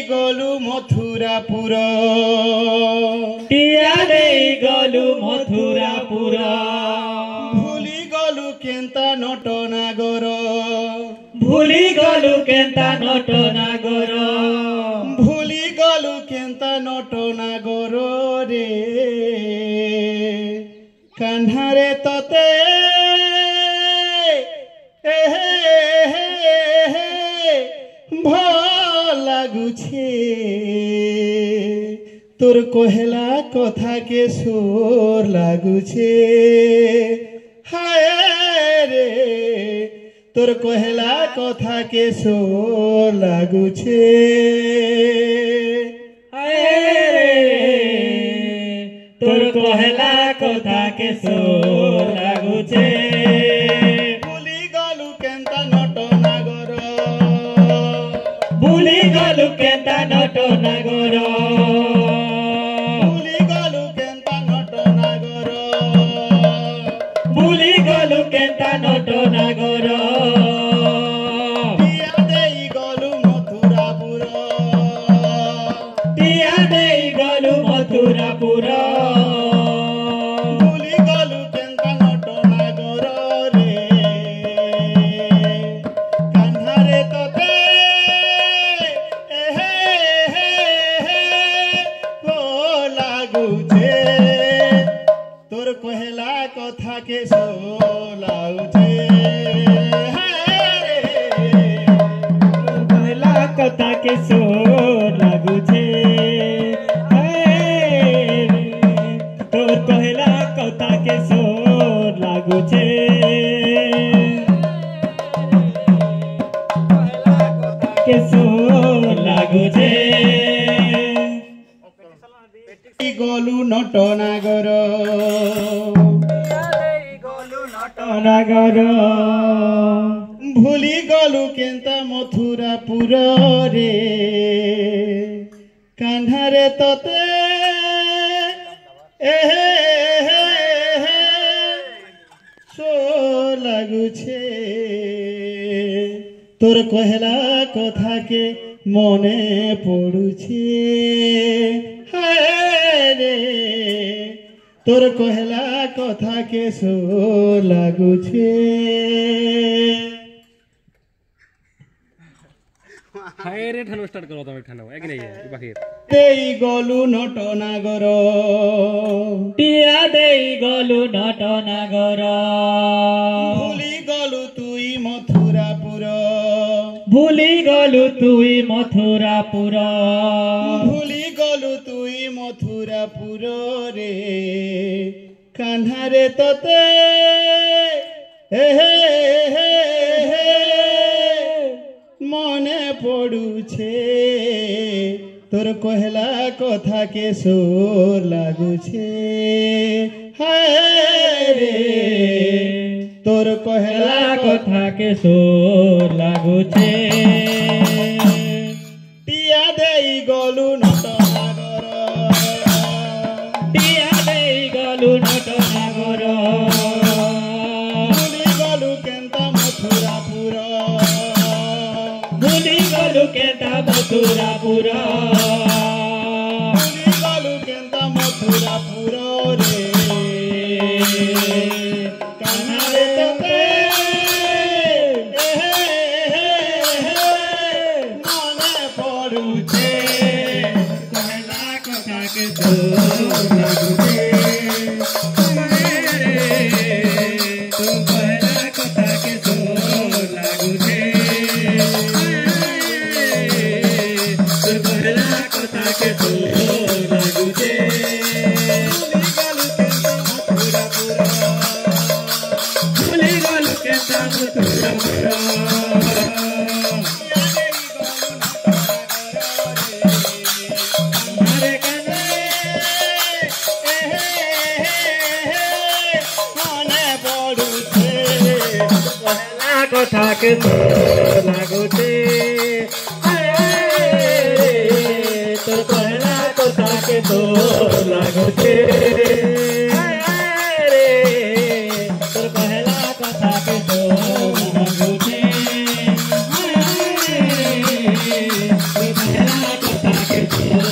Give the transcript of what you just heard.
गलु मथुरापुर टिया देई गलु मथुरापुर भूली गलु केन्ता नटनागर भूली गलु केन्ता नटनागर भूली गलु केन्ता नटनागर रे कान्हारे तते भल लागुछे तोर कहला कथा के सोर लागुछे हाय रे तोर कहला कथा के सोर लागुछे हाय रे तोर कहला कथा के सोर लागुछे भूली गलु केन्ता नटनागर भूली गलु केन्ता नटनागर भूली गलु केन्ता नटनागर भूली गलु केन्ता नटनागर टिया देई गलु मथुरापुर टिया देई गलु मथुरापुर भूली गलु केन्ता नटनागर रे कान्हारे तते ओ लागुछे तोर कहला कथा के सो लागुछे कहला कथा के सोर लागुछे तोर कहला कथा के सोर लागुछे के सोर लागुछे गलु नटनागर नगर भूली गलु केन्ता मथुरापुर रे कान्हारे तते सो लागुछे तोर कहला कथा के मने पड़ुछे हाय रे तोर कहला कथा के सो लागुछे हाय रे ठानो स्टार्ट करो तमे ठानो एक नहीं है बाकी देई गलु नटनागर टिया देई गलु नटनागर भूली गलु तुई मथुरापुर भूली गलु तुई मथुरापुर भूली गलु तुई मथुरापुर रे कान्हारे तते मने पड़ुछे तोर कहला कथा के सोर लागुछे हाय रे तोर कहला कथा के सोर लागुछे टिया देई गलु नटनागर टिया देई गलु नटनागर भूली गलु केन्ता मथुरापुर भूली गलु केन्ता मथुरापुर भूली गलु केन्ता मथुरापुर रे कान्हारे तते मने पड़ुछे कहला कथा के सोर लागुछे तो कहला कथा के सोर लागुछे तो कहला कथा के सोर लागुछे भूली गलु केन्ता मथुरापुर हरे कन्हैया मने पड़ुछे कहला कथा के सोर लागुछे तोर कहला कथा के सोर लागुछे तोर कहला कथा के सोर लागुछे तोर कहला কথা কে তোর